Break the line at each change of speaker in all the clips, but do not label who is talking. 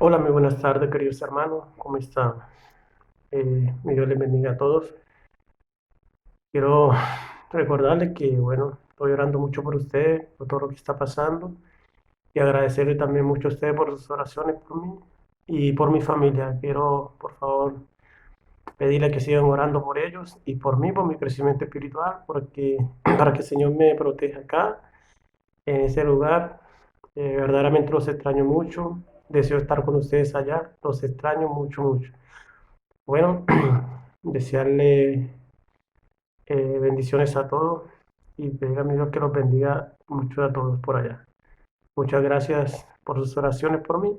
Hola, muy buenas tardes, queridos hermanos. ¿Cómo están? Mi Dios les bendiga a todos. Quiero recordarles que, bueno, estoy orando mucho por ustedes, por todo lo que está pasando, y agradecerle también mucho a ustedes por sus oraciones por mí y por mi familia. Quiero, por favor, pedirle que sigan orando por ellos y por mí, por mi crecimiento espiritual, porque para que el Señor me proteja acá, en ese lugar. Verdaderamente los extraño mucho. Deseo estar con ustedes allá. Los extraño mucho, mucho. Bueno, desearle bendiciones a todos y pedir a mi Dios que los bendiga mucho a todos por allá. Muchas gracias por sus oraciones por mí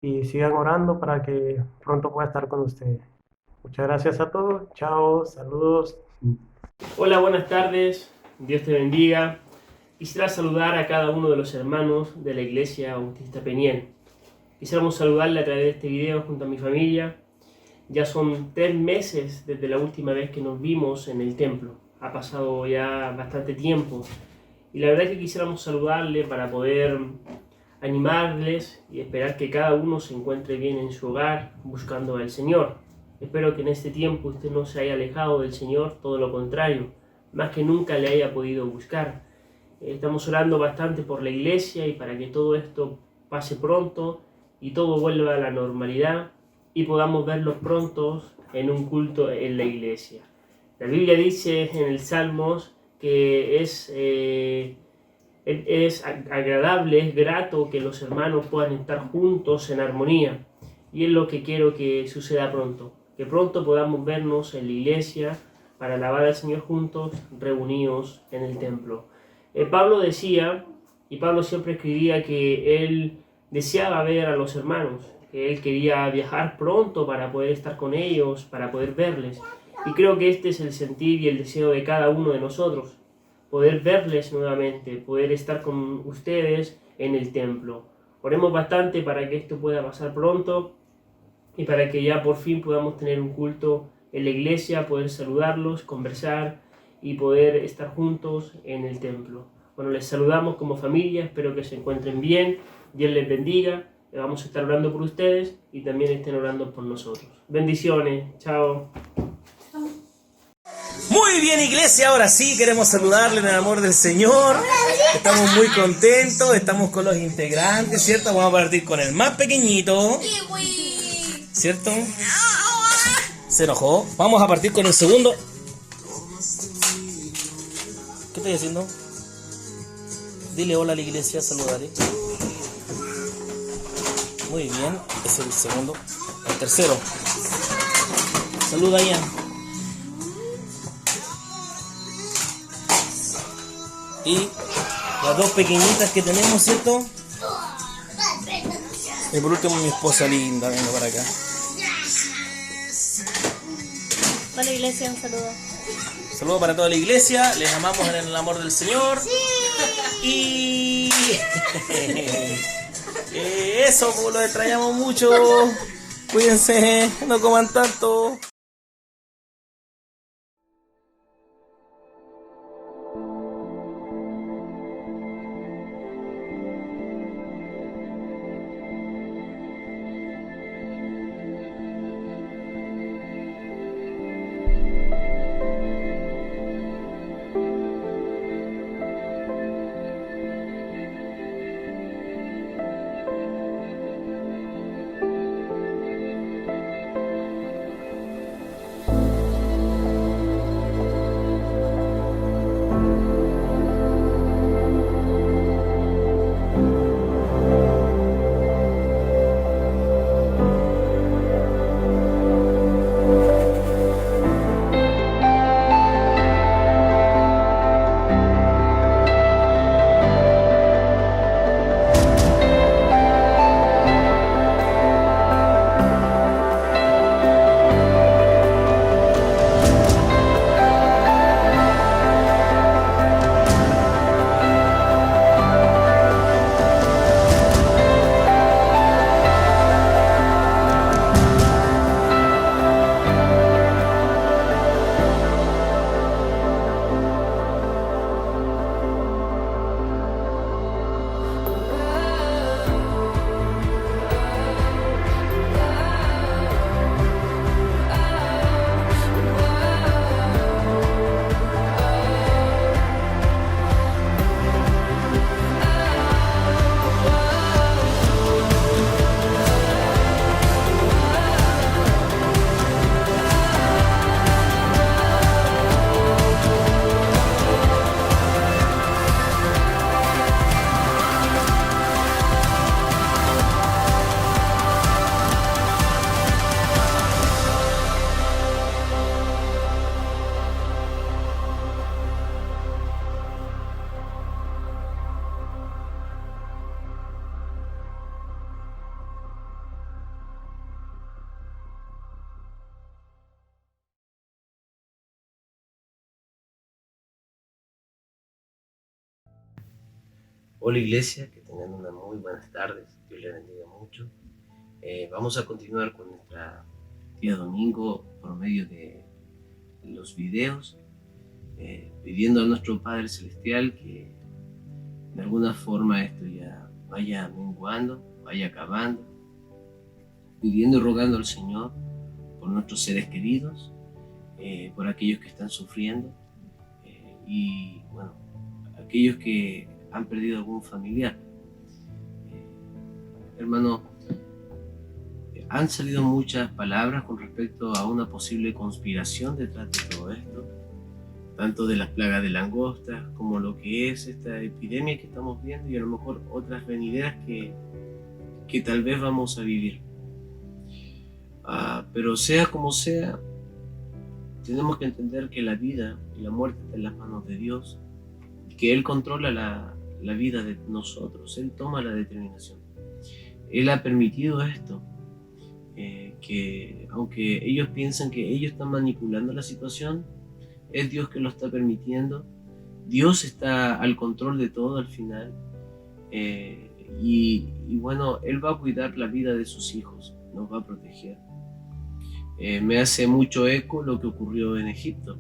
y sigan orando para que pronto pueda estar con ustedes. Muchas gracias a todos. Chao, saludos.
Hola, buenas tardes, Dios te bendiga. Quisiera saludar a cada uno de los hermanos de la Iglesia Bautista Peniel. Quisiéramos saludarle a través de este video junto a mi familia. Ya son 3 meses desde la última vez que nos vimos en el templo. Ha pasado ya bastante tiempo. Y la verdad es que quisiéramos saludarle para poder animarles y esperar que cada uno se encuentre bien en su hogar buscando al Señor. Espero que en este tiempo usted no se haya alejado del Señor, todo lo contrario, más que nunca le haya podido buscar. Estamos orando bastante por la iglesia y para que todo esto pase pronto y todo vuelva a la normalidad y podamos verlos pronto en un culto en la iglesia. La Biblia dice en el Salmos que es agradable, es grato que los hermanos puedan estar juntos en armonía. Y es lo que quiero que suceda pronto. Que pronto podamos vernos en la iglesia para alabar al Señor juntos, reunidos en el templo. Pablo decía, y Pablo siempre escribía que él deseaba ver a los hermanos, que él quería viajar pronto para poder estar con ellos, para poder verles. Y creo que este es el sentir y el deseo de cada uno de nosotros, poder verles nuevamente, poder estar con ustedes en el templo. Oremos bastante para que esto pueda pasar pronto y para que ya por fin podamos tener un culto en la iglesia, poder saludarlos, conversar y poder estar juntos en el templo. Bueno, les saludamos como familia, espero que se encuentren bien, Dios les bendiga, vamos a estar orando por ustedes y también estén orando por nosotros. Bendiciones, chao.
Muy bien, iglesia, ahora sí queremos saludarle en el amor del Señor. Estamos muy contentos, estamos con los integrantes, ¿cierto? Vamos a partir con el más pequeñito, ¿cierto? Se enojó. Vamos a partir con el segundo. ¿Qué estoy haciendo? Dile hola a la iglesia, saludale. Muy bien, es el segundo. El tercero. Saluda, Ian. Y las dos pequeñitas que tenemos, ¿cierto? Y por último mi esposa linda, venga para acá.
Hola iglesia, un saludo.
Saludos para toda la iglesia, les amamos en el amor del Señor. Y eso, pues los extrañamos mucho. Cuídense, no coman tanto.
Hola iglesia, que tengan unas muy buenas tardes, Dios les bendiga mucho. Vamos a continuar con nuestra día domingo por medio de los videos, pidiendo a nuestro Padre Celestial que de alguna forma esto ya vaya menguando, vaya acabando, pidiendo y rogando al Señor por nuestros seres queridos, por aquellos que están sufriendo y bueno, aquellos que han perdido algún familiar. Hermano, han salido muchas palabras con respecto a una posible conspiración detrás de todo esto, tanto de las plagas de langostas como lo que es esta epidemia que estamos viendo y a lo mejor otras venideras que tal vez vamos a vivir. Pero sea como sea, tenemos que entender que la vida y la muerte están en las manos de Dios, que Él controla la vida de nosotros, Él toma la determinación. Él ha permitido esto, que aunque ellos piensan que ellos están manipulando la situación, es Dios que lo está permitiendo. Dios está al control de todo al final, y bueno, Él va a cuidar la vida de sus hijos, nos va a proteger. Me hace mucho eco lo que ocurrió en Egipto.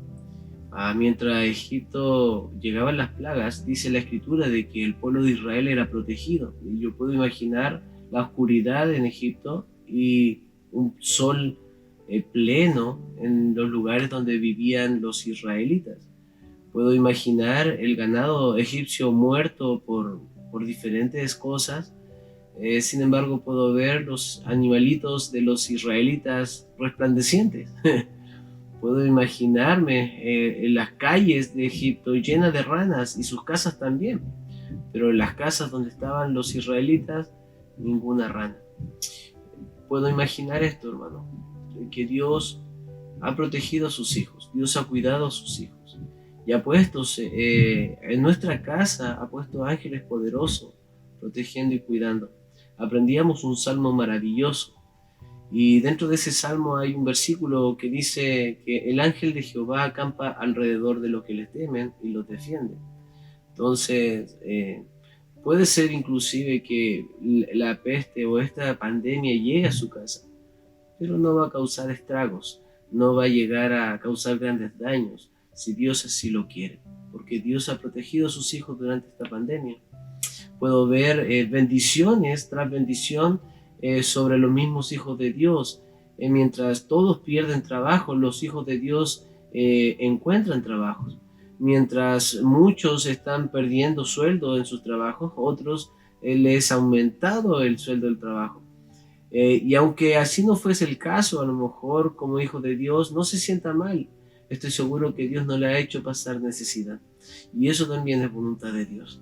Mientras a Egipto llegaban las plagas, dice la escritura de que el pueblo de Israel era protegido. Y yo puedo imaginar la oscuridad en Egipto y un sol pleno en los lugares donde vivían los israelitas. Puedo imaginar el ganado egipcio muerto por diferentes cosas. Sin embargo, puedo ver los animalitos de los israelitas resplandecientes. Puedo imaginarme en las calles de Egipto llenas de ranas y sus casas también, pero en las casas donde estaban los israelitas, ninguna rana. Puedo imaginar esto, hermano, que Dios ha protegido a sus hijos, Dios ha cuidado a sus hijos y ha puesto en nuestra casa, ha puesto ángeles poderosos protegiendo y cuidando. Aprendíamos un salmo maravilloso. Y dentro de ese salmo hay un versículo que dice que el ángel de Jehová acampa alrededor de los que le temen y los defiende. Entonces, puede ser inclusive que la peste o esta pandemia llegue a su casa, pero no va a causar estragos, no va a llegar a causar grandes daños, si Dios así lo quiere, porque Dios ha protegido a sus hijos durante esta pandemia. Puedo ver bendiciones tras bendición sobre los mismos hijos de Dios. Mientras todos pierden trabajo, los hijos de Dios encuentran trabajos. Mientras muchos están perdiendo sueldo en sus trabajos, otros les ha aumentado el sueldo del trabajo. Y aunque así no fuese el caso, a lo mejor como hijo de Dios no se sienta mal. Estoy seguro que Dios no le ha hecho pasar necesidad. Y eso también es voluntad de Dios.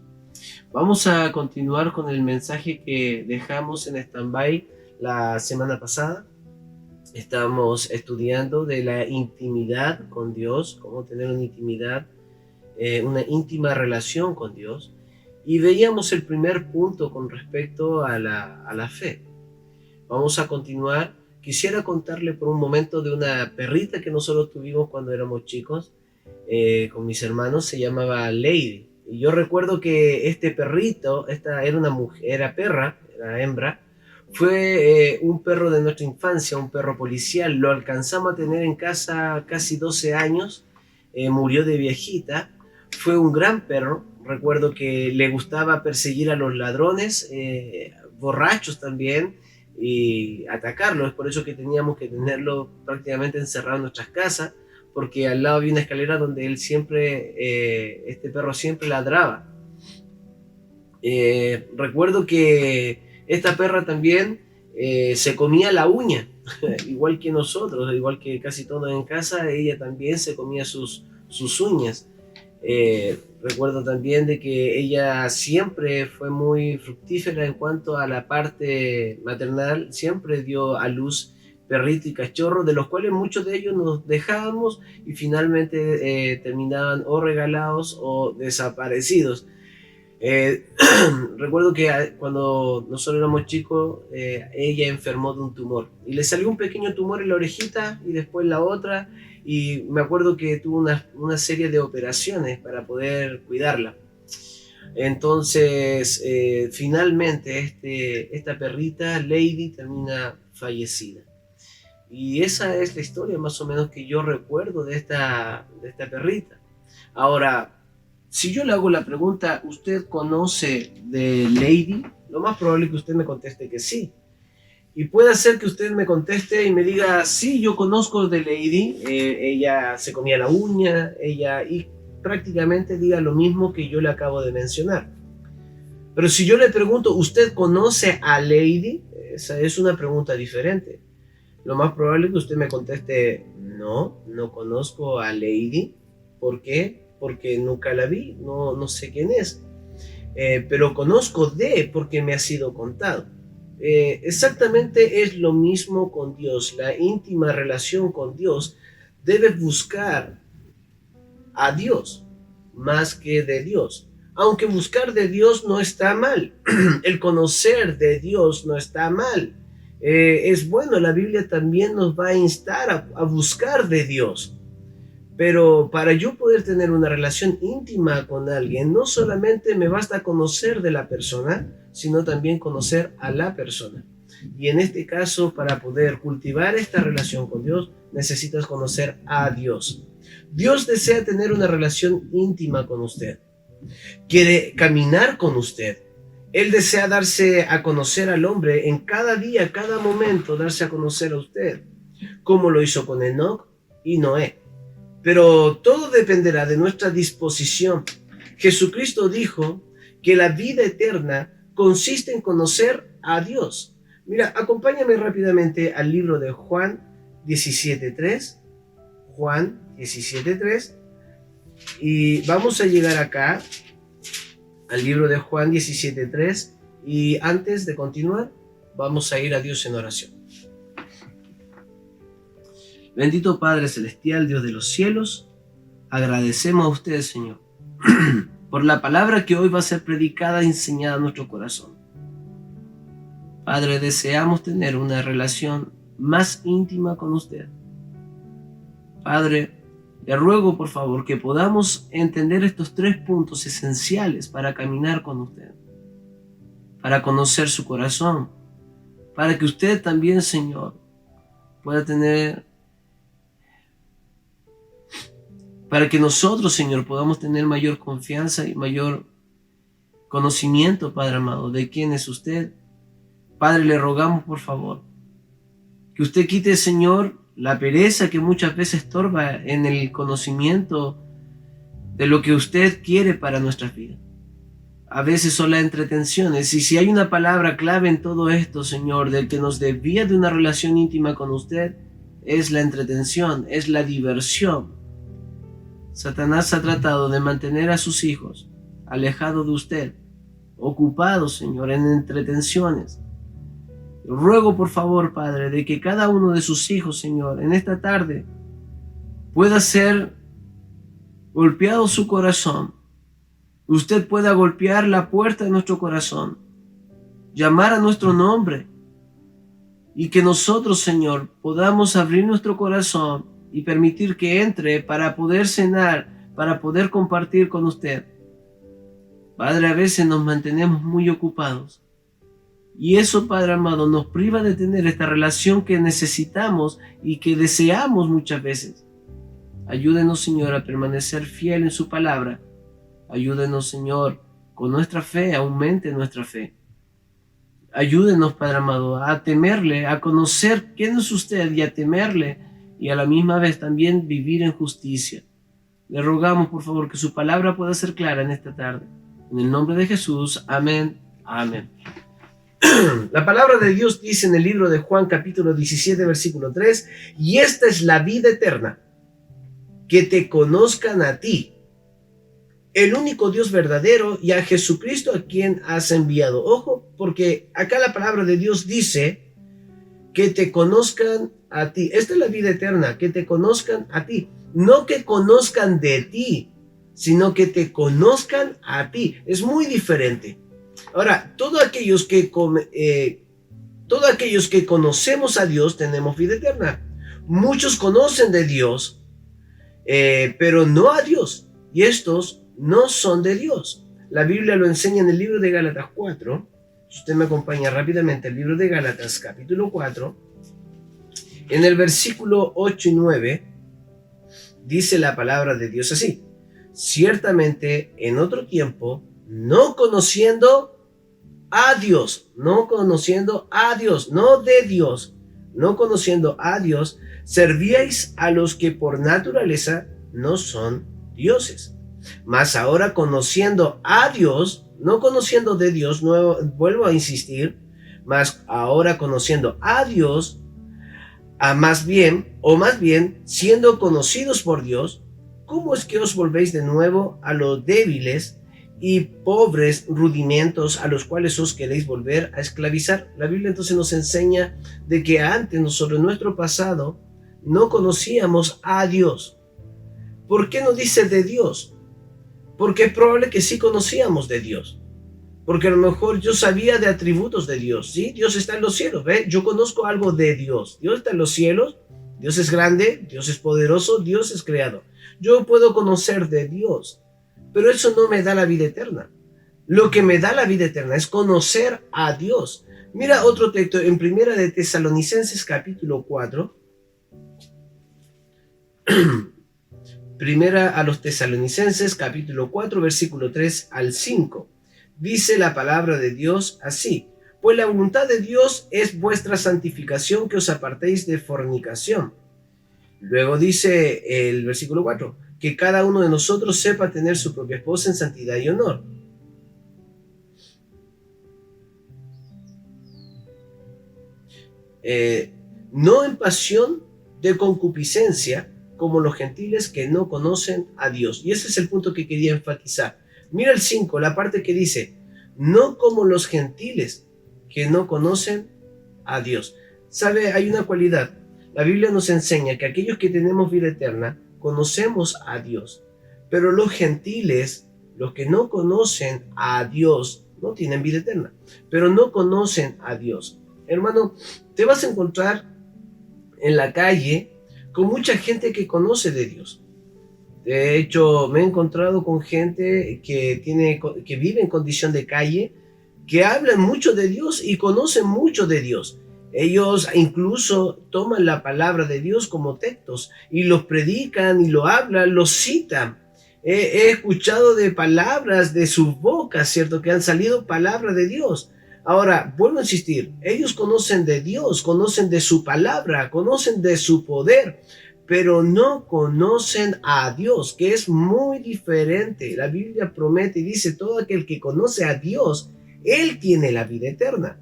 Vamos a continuar con el mensaje que dejamos en stand-by la semana pasada. Estamos estudiando de la intimidad con Dios, cómo tener una intimidad, una íntima relación con Dios. Y veíamos el primer punto con respecto a la fe. Vamos a continuar. Quisiera contarle por un momento de una perrita que nosotros tuvimos cuando éramos chicos, con mis hermanos. Se llamaba Lady. Y yo recuerdo que este perrito, esta era una mujer, era perra, era hembra, fue un perro de nuestra infancia, un perro policial. Lo alcanzamos a tener en casa casi 12 años, murió de viejita. Fue un gran perro. Recuerdo que le gustaba perseguir a los ladrones, borrachos también, y atacarlos. Es por eso que teníamos que tenerlo prácticamente encerrado en nuestras casas, porque al lado había una escalera donde él siempre, este perro siempre ladraba. Recuerdo que esta perra también se comía la uña, igual que nosotros, igual que casi todos en casa, ella también se comía sus uñas. Recuerdo también de que ella siempre fue muy fructífera en cuanto a la parte maternal, siempre dio a luz perrito y cachorro, de los cuales muchos de ellos nos dejábamos y finalmente terminaban o regalados o desaparecidos. Recuerdo que cuando nosotros éramos chicos, ella enfermó de un tumor y le salió un pequeño tumor en la orejita y después la otra, y me acuerdo que tuvo una serie de operaciones para poder cuidarla. Entonces, finalmente, esta perrita, Lady, termina fallecida. Y esa es la historia más o menos que yo recuerdo de esta perrita. Ahora, si yo le hago la pregunta, ¿usted conoce de Lady? Lo más probable es que usted me conteste que sí. Y puede ser que usted me conteste y me diga, sí, yo conozco de Lady, ella se comía la uña, y prácticamente diga lo mismo que yo le acabo de mencionar. Pero si yo le pregunto, ¿usted conoce a Lady? Esa es una pregunta diferente. Lo más probable es que usted me conteste, no conozco a Lady. ¿Por qué? Porque nunca la vi, no sé quién es. Pero conozco porque me ha sido contado. Exactamente es lo mismo con Dios. La íntima relación con Dios debe buscar a Dios más que de Dios. Aunque buscar de Dios no está mal, el conocer de Dios no está mal. Es bueno, la Biblia también nos va a instar a buscar de Dios. Pero para yo poder tener una relación íntima con alguien, no solamente me basta conocer de la persona, sino también conocer a la persona. Y en este caso, para poder cultivar esta relación con Dios, necesitas conocer a Dios. Dios desea tener una relación íntima con usted. Quiere caminar con usted. Él desea darse a conocer al hombre en cada día, cada momento, darse a conocer a usted, como lo hizo con Enoc y Noé. Pero todo dependerá de nuestra disposición. Jesucristo dijo que la vida eterna consiste en conocer a Dios. Mira, acompáñame rápidamente al libro de Juan 17:3. Juan 17:3. Y vamos a llegar acá al libro de Juan 17:3. Y antes de continuar, vamos a ir a Dios en oración. Bendito Padre Celestial, Dios de los cielos, agradecemos a usted, Señor, por la palabra que hoy va a ser predicada e enseñada a nuestro corazón. Padre, deseamos tener una relación más íntima con usted. Padre, le ruego por favor que podamos entender estos 3 puntos esenciales para caminar con usted, para conocer su corazón, para que usted también, Señor, pueda tener... Para que nosotros, Señor, podamos tener mayor confianza y mayor conocimiento, Padre amado, de quién es usted. Padre, le rogamos, por favor, que usted quite, Señor, la pereza que muchas veces estorba en el conocimiento de lo que usted quiere para nuestras vidas. A veces son las entretenciones. Y si hay una palabra clave en todo esto, Señor, del que nos desvía de una relación íntima con usted, es la entretención, es la diversión. Satanás ha tratado de mantener a sus hijos alejados de usted, ocupados, Señor, en entretenciones. Ruego, por favor, Padre, de que cada uno de sus hijos, Señor, en esta tarde pueda ser golpeado su corazón. Usted pueda golpear la puerta de nuestro corazón, llamar a nuestro nombre, y que nosotros, Señor, podamos abrir nuestro corazón y permitir que entre para poder cenar, para poder compartir con usted. Padre, a veces nos mantenemos muy ocupados. Y eso, Padre amado, nos priva de tener esta relación que necesitamos y que deseamos muchas veces. Ayúdenos, Señor, a permanecer fiel en su palabra. Ayúdenos, Señor, con nuestra fe, aumente nuestra fe. Ayúdenos, Padre amado, a temerle, a conocer quién es usted y a temerle, y a la misma vez también vivir en justicia. Le rogamos, por favor, que su palabra pueda ser clara en esta tarde. En el nombre de Jesús, amén, amén. La palabra de Dios dice en el libro de Juan, capítulo 17, versículo 3, y esta es la vida eterna, que te conozcan a ti, el único Dios verdadero, y a Jesucristo a quien has enviado. Ojo, porque acá la palabra de Dios dice que te conozcan a ti. Esta es la vida eterna, que te conozcan a ti. No que conozcan de ti, sino que te conozcan a ti. Es muy diferente. Ahora, todos aquellos que conocemos a Dios tenemos vida eterna. Muchos conocen de Dios, pero no a Dios. Y estos no son de Dios. La Biblia lo enseña en el libro de Gálatas 4. Si usted me acompaña rápidamente, el libro de Gálatas, capítulo 4, en el versículo 8 y 9, dice la palabra de Dios así: ciertamente en otro tiempo, no conociendo a Dios, no conociendo a Dios, no de Dios, no conociendo a Dios, servíais a los que por naturaleza no son dioses. Mas ahora conociendo a Dios, no conociendo de Dios, no, vuelvo a insistir, mas ahora conociendo a Dios, más bien, siendo conocidos por Dios, ¿cómo es que os volvéis de nuevo a los débiles y pobres rudimentos a los cuales os queréis volver a esclavizar? La Biblia entonces nos enseña de que antes nosotros, en nuestro pasado, no conocíamos a Dios. ¿Por qué no dice de Dios? Porque es probable que sí conocíamos de Dios. Porque a lo mejor yo sabía de atributos de Dios. Sí, Dios está en los cielos, ¿ve? Yo conozco algo de Dios. Dios está en los cielos, Dios es grande, Dios es poderoso, Dios es creador. Yo puedo conocer de Dios, pero eso no me da la vida eterna. Lo que me da la vida eterna es conocer a Dios. Mira otro texto en Primera de Tesalonicenses capítulo 4. Primera a los Tesalonicenses capítulo 4 versículo 3 al 5. Dice la palabra de Dios así: pues la voluntad de Dios es vuestra santificación, que os apartéis de fornicación. Luego dice el versículo 4, que cada uno de nosotros sepa tener su propia esposa en santidad y honor. No en pasión de concupiscencia, como los gentiles que no conocen a Dios. Y ese es el punto que quería enfatizar. Mira el 5, la parte que dice, no como los gentiles que no conocen a Dios. ¿Sabe? Hay una cualidad. La Biblia nos enseña que aquellos que tenemos vida eterna, conocemos a Dios. Pero los gentiles, los que no conocen a Dios, no tienen vida eterna, pero no conocen a Dios. Hermano, te vas a encontrar en la calle con mucha gente que conoce de Dios. De hecho, me he encontrado con gente que vive en condición de calle, que hablan mucho de Dios y conocen mucho de Dios. Ellos incluso toman la palabra de Dios como textos y los predican y lo hablan, los citan. He escuchado de palabras de sus bocas, ¿cierto? Que han salido palabras de Dios. Ahora, vuelvo a insistir, ellos conocen de Dios, conocen de su palabra, conocen de su poder, pero no conocen a Dios, que es muy diferente. La Biblia promete y dice, todo aquel que conoce a Dios, él tiene la vida eterna,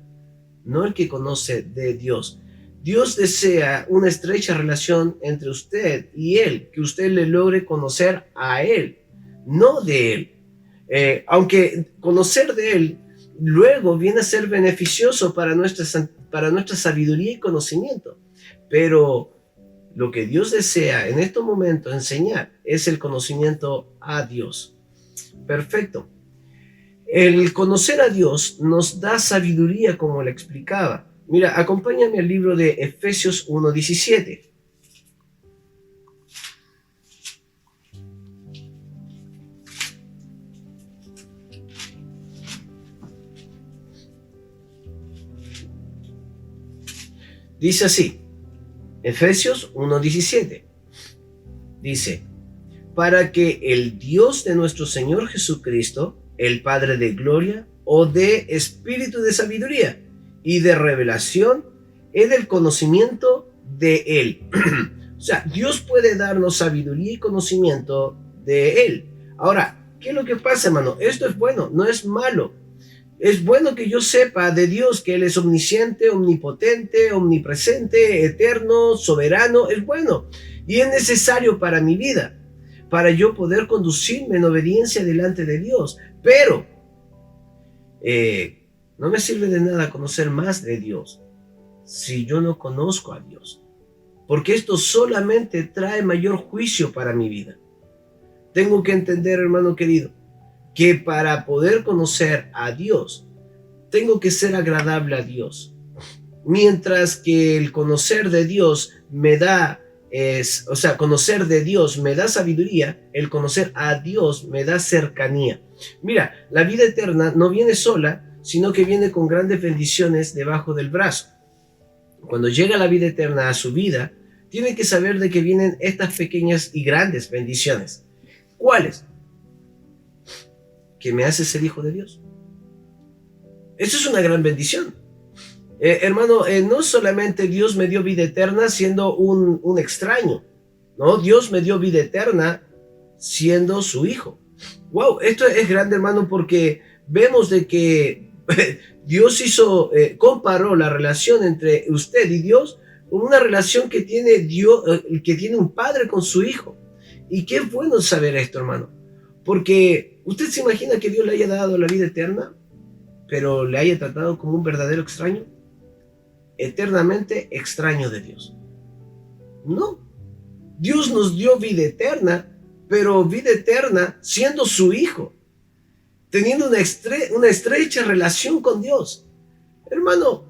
no el que conoce de Dios. Dios desea una estrecha relación entre usted y él, que usted le logre conocer a él, no de él. Aunque conocer de él luego viene a ser beneficioso para nuestra sabiduría y conocimiento. Pero lo que Dios desea en estos momentos enseñar es el conocimiento a Dios. Perfecto. El conocer a Dios nos da sabiduría, como le explicaba. Mira, acompáñame al libro de Efesios 1:17. Dice así, Efesios 1:17. Dice, para que el Dios de nuestro Señor Jesucristo, el Padre de gloria, o de espíritu de sabiduría y de revelación, es del conocimiento de Él. O sea, Dios puede darnos sabiduría y conocimiento de Él. Ahora, ¿qué es lo que pasa, hermano? Esto es bueno, no es malo. Es bueno que yo sepa de Dios que Él es omnisciente, omnipotente, omnipresente, eterno, soberano. Es bueno y es necesario para mi vida, para yo poder conducirme en obediencia delante de Dios. Pero no me sirve de nada conocer más de Dios si yo no conozco a Dios, porque esto solamente trae mayor juicio para mi vida. Tengo que entender, hermano querido, que para poder conocer a Dios, tengo que ser agradable a Dios. Mientras que el conocer de Dios me da o sea, conocer de Dios me da sabiduría, el conocer a Dios me da cercanía. Mira, la vida eterna no viene sola, sino que viene con grandes bendiciones debajo del brazo. Cuando llega la vida eterna a su vida, tiene que saber de que vienen estas pequeñas y grandes bendiciones. ¿Cuáles? Que me hace ser hijo de Dios. Eso es una gran bendición. Hermano, no solamente Dios me dio vida eterna siendo un extraño, no, Dios me dio vida eterna siendo su hijo. Wow, esto es grande, hermano, porque vemos de que Dios comparó la relación entre usted y Dios con una relación que tiene Dios, que tiene un padre con su hijo. Y qué bueno saber esto, hermano, porque usted se imagina que Dios le haya dado la vida eterna, pero le haya tratado como un verdadero extraño, eternamente extraño de Dios. No, Dios nos dio vida eterna, pero vida eterna siendo su hijo, teniendo una estrecha relación con Dios. Hermano,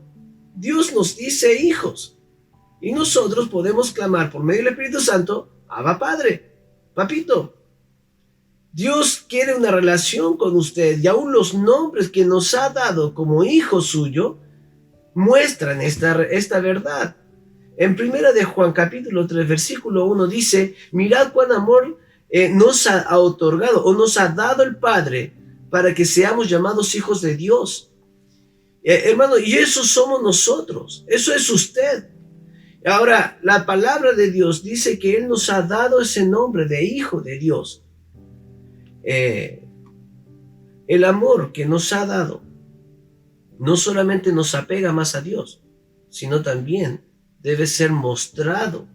Dios nos dice hijos, y nosotros podemos clamar por medio del Espíritu Santo, Abba Padre, Papito. Dios quiere una relación con usted, y aún los nombres que nos ha dado como hijo suyo muestran esta verdad. En primera de Juan capítulo 3 versículo 1 dice: mirad cuán amor nos ha otorgado o nos ha dado el Padre para que seamos llamados hijos de Dios. Hermano, y eso somos nosotros, eso es usted. Ahora, la palabra de Dios dice que Él nos ha dado ese nombre de hijo de Dios. El amor que nos ha dado no solamente nos apega más a Dios, sino también debe ser mostrado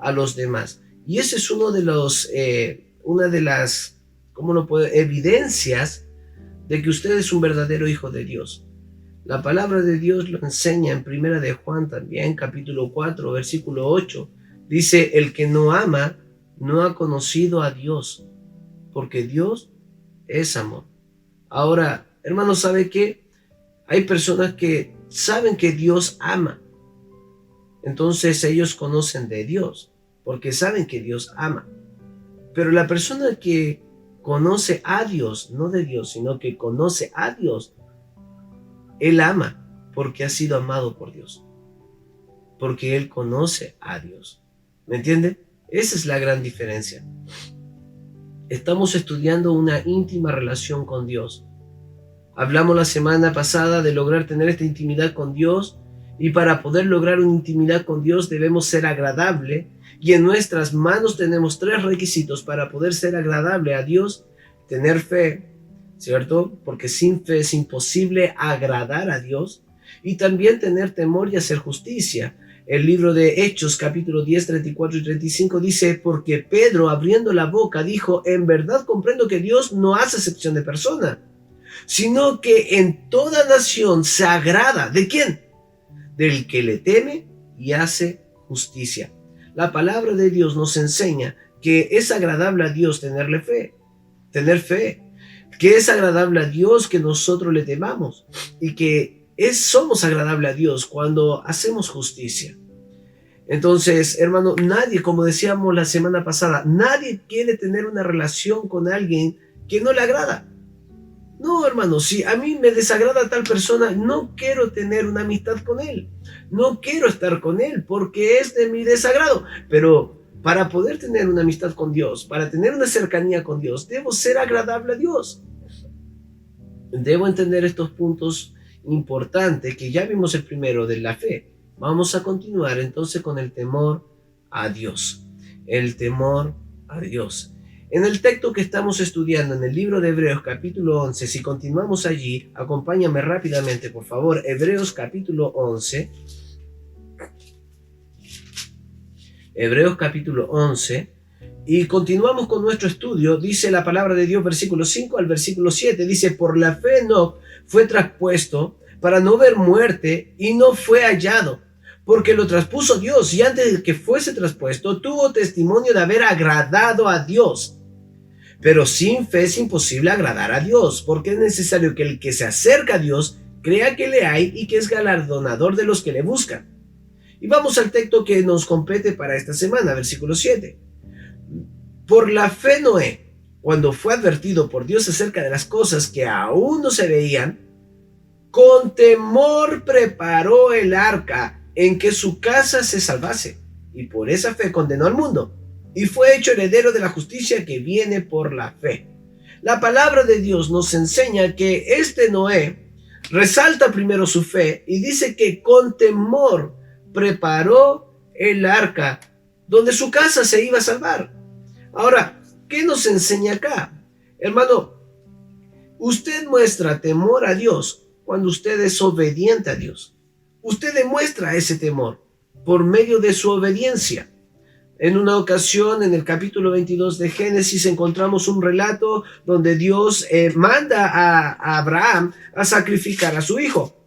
a los demás. Y ese es una de las evidencias de que usted es un verdadero hijo de Dios. La palabra de Dios lo enseña en primera de Juan también, capítulo 4, versículo 8. Dice: el que no ama no ha conocido a Dios, porque Dios es amor. Ahora, hermano, ¿sabe qué? Hay personas que saben que Dios ama. Entonces ellos conocen de Dios, porque saben que Dios ama. Pero la persona que conoce a Dios, no de Dios, sino que conoce a Dios, él ama porque ha sido amado por Dios, porque él conoce a Dios. ¿Me entiende? Esa es la gran diferencia. Estamos estudiando una íntima relación con Dios. Hablamos la semana pasada de lograr tener esta intimidad con Dios, y para poder lograr una intimidad con Dios debemos ser agradable, y en nuestras manos tenemos 3 requisitos para poder ser agradable a Dios: tener fe, ¿cierto? Porque sin fe es imposible agradar a Dios, y también tener temor y hacer justicia. El libro de Hechos, capítulo 10, 34 y 35 dice: porque Pedro, abriendo la boca, dijo: en verdad comprendo que Dios no hace acepción de persona, sino que en toda nación se agrada. ¿De quién? Del que le teme y hace justicia. La palabra de Dios nos enseña que es agradable a Dios tener fe, que es agradable a Dios que nosotros le temamos, y que somos agradable a Dios cuando hacemos justicia. Entonces, hermano, nadie, como decíamos la semana pasada, nadie quiere tener una relación con alguien que no le agrada. No, hermano, si a mí me desagrada tal persona, no quiero tener una amistad con él. No quiero estar con él porque es de mi desagrado. Pero para poder tener una amistad con Dios, para tener una cercanía con Dios, debo ser agradable a Dios. Debo entender estos puntos importantes que ya vimos el primero de la fe. Vamos a continuar entonces con el temor a Dios. El temor a Dios. En el texto que estamos estudiando en el libro de Hebreos capítulo 11, si continuamos allí, acompáñame rápidamente, por favor. Hebreos capítulo 11. Hebreos capítulo 11. Y continuamos con nuestro estudio. Dice la palabra de Dios, versículo 5 al versículo 7. Dice: por la fe Enoc fue traspuesto para no ver muerte, y no fue hallado, porque lo traspuso Dios, y antes de que fuese traspuesto, tuvo testimonio de haber agradado a Dios. Pero sin fe es imposible agradar a Dios, porque es necesario que el que se acerca a Dios crea que le hay y que es galardonador de los que le buscan. Y vamos al texto que nos compete para esta semana, versículo 7. Por la fe Noé, cuando fue advertido por Dios acerca de las cosas que aún no se veían, con temor preparó el arca en que su casa se salvase, y por esa fe condenó al mundo, y fue hecho heredero de la justicia que viene por la fe. La palabra de Dios nos enseña que este Noé resalta primero su fe y dice que con temor preparó el arca donde su casa se iba a salvar. Ahora, ¿qué nos enseña acá? Hermano, usted muestra temor a Dios cuando usted es obediente a Dios. Usted demuestra ese temor por medio de su obediencia. En una ocasión, en el capítulo 22 de Génesis, encontramos un relato donde Dios manda a Abraham a sacrificar a su hijo.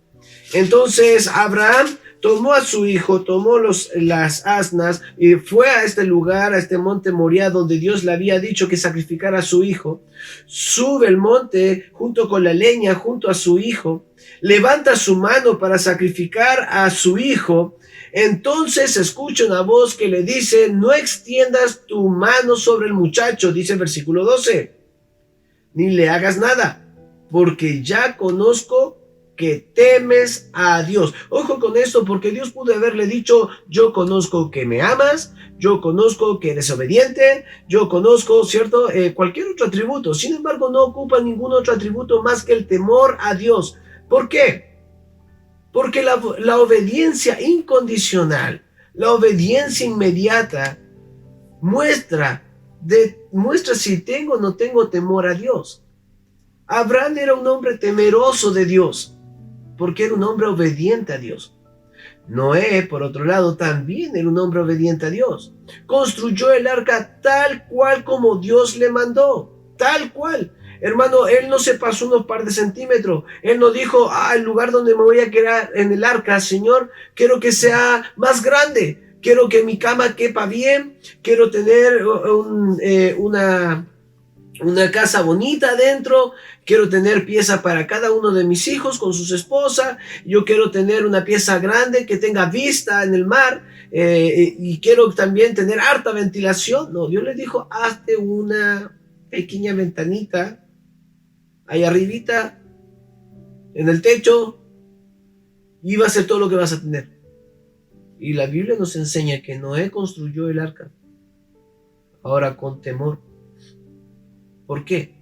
Entonces, Abraham tomó a su hijo, tomó las asnas y fue a este lugar, a este monte Moriah, donde Dios le había dicho que sacrificara a su hijo. Sube el monte junto con la leña, junto a su hijo. Levanta su mano para sacrificar a su hijo. Entonces escucha una voz que le dice: no extiendas tu mano sobre el muchacho, dice el versículo 12, ni le hagas nada, porque ya conozco que temes a Dios. Ojo con esto, porque Dios pudo haberle dicho: yo conozco que me amas, yo conozco que eres obediente, yo conozco, ¿cierto? Cualquier otro atributo. Sin embargo, no ocupa ningún otro atributo más que el temor a Dios. ¿Por qué? Porque la obediencia incondicional, la obediencia inmediata, muestra si tengo o no tengo temor a Dios. Abraham era un hombre temeroso de Dios, porque era un hombre obediente a Dios. Noé, por otro lado, también era un hombre obediente a Dios. Construyó el arca tal cual como Dios le mandó, tal cual. Hermano, él no se pasó unos par de centímetros. Él no dijo: el lugar donde me voy a quedar en el arca, Señor, quiero que sea más grande. Quiero que mi cama quepa bien. Quiero tener una casa bonita adentro. Quiero tener pieza para cada uno de mis hijos con sus esposas. Yo quiero tener una pieza grande que tenga vista en el mar. Y quiero también tener harta ventilación. No, Dios le dijo: hazte una pequeña ventanita ahí arribita, en el techo, y va a ser todo lo que vas a tener. Y la Biblia nos enseña que Noé construyó el arca, ahora con temor. ¿Por qué?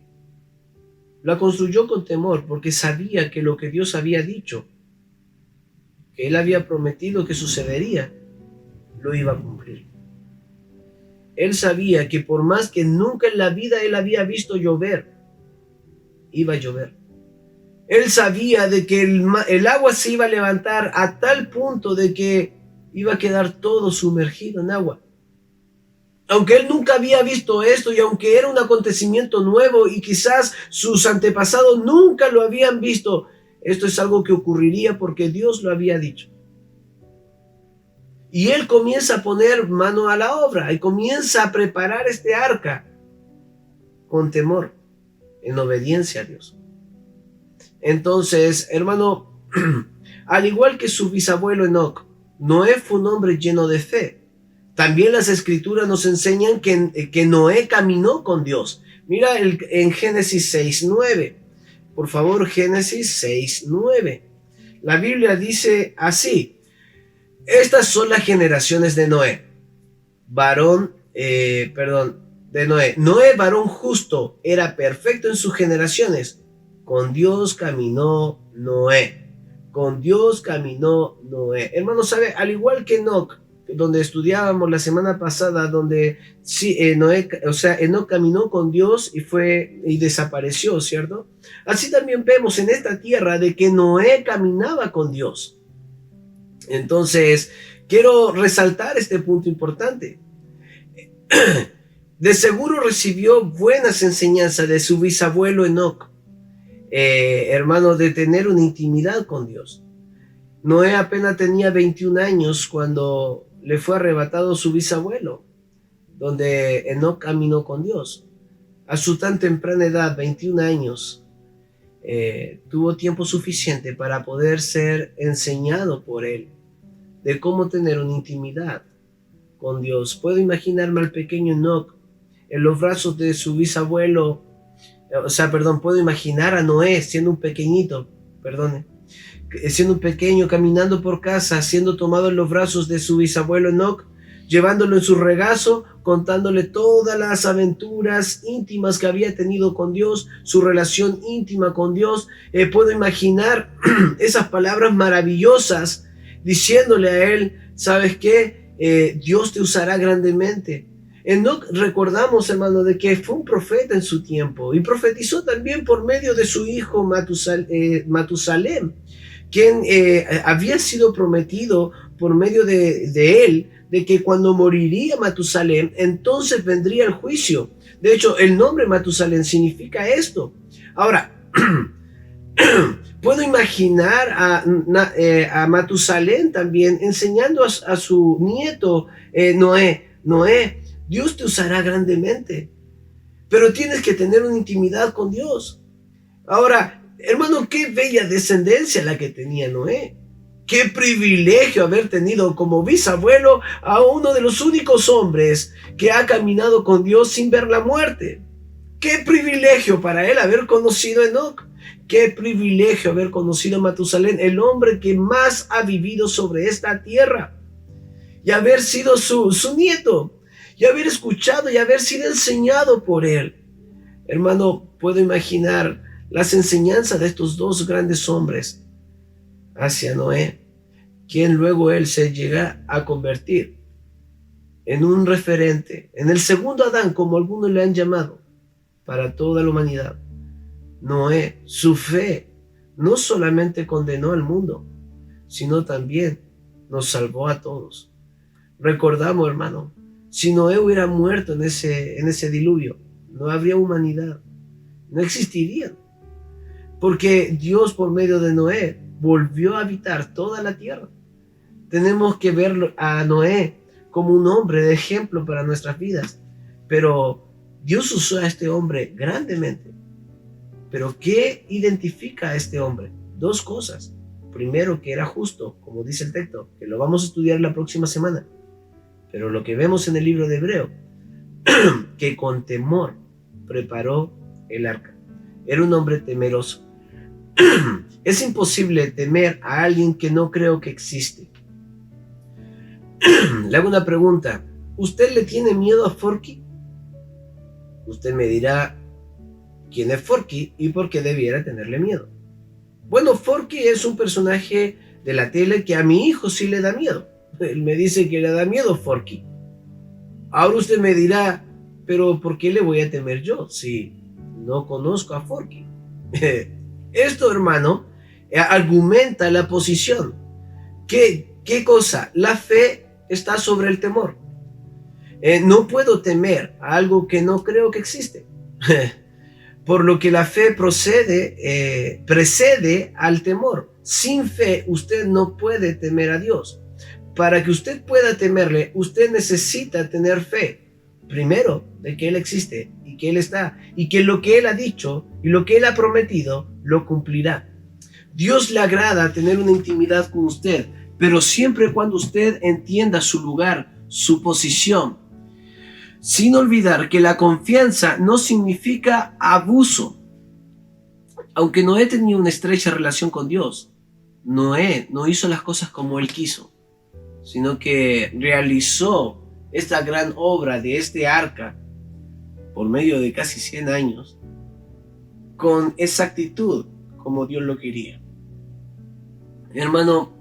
La construyó con temor porque sabía que lo que Dios había dicho, que Él había prometido que sucedería, lo iba a cumplir. Él sabía que por más que nunca en la vida Él había visto llover, iba a llover. Él sabía de que el agua se iba a levantar a tal punto de que iba a quedar todo sumergido en agua. Aunque él nunca había visto esto y aunque era un acontecimiento nuevo y quizás sus antepasados nunca lo habían visto, esto es algo que ocurriría porque Dios lo había dicho. Y él comienza a poner mano a la obra y comienza a preparar este arca con temor, en obediencia a Dios. Entonces, hermano, al igual que su bisabuelo Enoc, Noé fue un hombre lleno de fe. También las escrituras nos enseñan que Noé caminó con Dios. Mira en Génesis 6:9. Por favor, Génesis 6:9. La Biblia dice así: estas son las generaciones de Noé. De Noé. Noé, varón justo, era perfecto en sus generaciones. Con Dios caminó Noé. Con Dios caminó Noé. Hermano, ¿sabe? Al igual que Enoc, donde estudiábamos la semana pasada, donde sí, Enoc caminó con Dios y desapareció, ¿cierto? Así también vemos en esta tierra de que Noé caminaba con Dios. Entonces, quiero resaltar este punto importante. De seguro recibió buenas enseñanzas de su bisabuelo Enoc, hermano, de tener una intimidad con Dios. Noé apenas tenía 21 años cuando le fue arrebatado su bisabuelo, donde Enoc caminó con Dios. A su tan temprana edad, 21 años, tuvo tiempo suficiente para poder ser enseñado por él, de cómo tener una intimidad con Dios. Puedo imaginarme al pequeño Enoc en los brazos de su bisabuelo, puedo imaginar a Noé siendo un pequeñito, siendo un pequeño, caminando por casa, siendo tomado en los brazos de su bisabuelo Enoc, llevándolo en su regazo, contándole todas las aventuras íntimas que había tenido con Dios, su relación íntima con Dios. Puedo imaginar esas palabras maravillosas diciéndole a él, ¿sabes qué? Dios te usará grandemente. Enoc, recordamos, hermano, de que fue un profeta en su tiempo y profetizó también por medio de su hijo Matusalem, quien había sido prometido por medio de él, de que cuando moriría Matusalem, entonces vendría el juicio. De hecho, el nombre Matusalem significa esto. Ahora, puedo imaginar a Matusalem también enseñando a su nieto Noé, Dios te usará grandemente, pero tienes que tener una intimidad con Dios. Ahora, hermano, qué bella descendencia la que tenía Noé. Qué privilegio haber tenido como bisabuelo a uno de los únicos hombres que ha caminado con Dios sin ver la muerte. Qué privilegio para él haber conocido a Enoc. Qué privilegio haber conocido a Matusalén, el hombre que más ha vivido sobre esta tierra, y haber sido su nieto, y haber escuchado y haber sido enseñado por él. Hermano, puedo imaginar las enseñanzas de estos dos grandes hombres hacia Noé, quien luego él se llega a convertir en un referente, en el segundo Adán, como algunos le han llamado, para toda la humanidad. Noé, su fe, no solamente condenó al mundo, sino también nos salvó a todos. Recordamos, hermano, si Noé hubiera muerto en ese diluvio, no habría humanidad, no existirían, porque Dios por medio de Noé volvió a habitar toda la tierra. Tenemos que ver a Noé como un hombre de ejemplo para nuestras vidas, pero Dios usó a este hombre grandemente. Pero ¿qué identifica a este hombre? Dos cosas. Primero, que era justo, como dice el texto, que lo vamos a estudiar la próxima semana. Pero lo que vemos en el libro de Hebreo, que con temor preparó el arca. Era un hombre temeroso. Es imposible temer a alguien que no creo que existe. Le hago una pregunta. ¿Usted le tiene miedo a Forky? Usted me dirá, ¿quién es Forky y por qué debiera tenerle miedo? Bueno, Forky es un personaje de la tele que a mi hijo sí le da miedo. Él me dice que le da miedo Forky. Ahora usted me dirá, pero ¿por qué le voy a temer yo si no conozco a Forky? Esto, hermano, argumenta la posición. ¿Qué cosa? La fe está sobre el temor. No puedo temer a algo que no creo que existe. Por lo que la fe precede al temor. Sin fe usted no puede temer a Dios. Para que usted pueda temerle, usted necesita tener fe. Primero, de que Él existe y que Él está, y que lo que Él ha dicho y lo que Él ha prometido, lo cumplirá. Dios le agrada tener una intimidad con usted, pero siempre cuando usted entienda su lugar, su posición, sin olvidar que la confianza no significa abuso. Aunque Noé tenía una estrecha relación con Dios, Noé no hizo las cosas como él quiso, sino que realizó esta gran obra de este arca por medio de casi 100 años con exactitud como Dios lo quería. Hermano,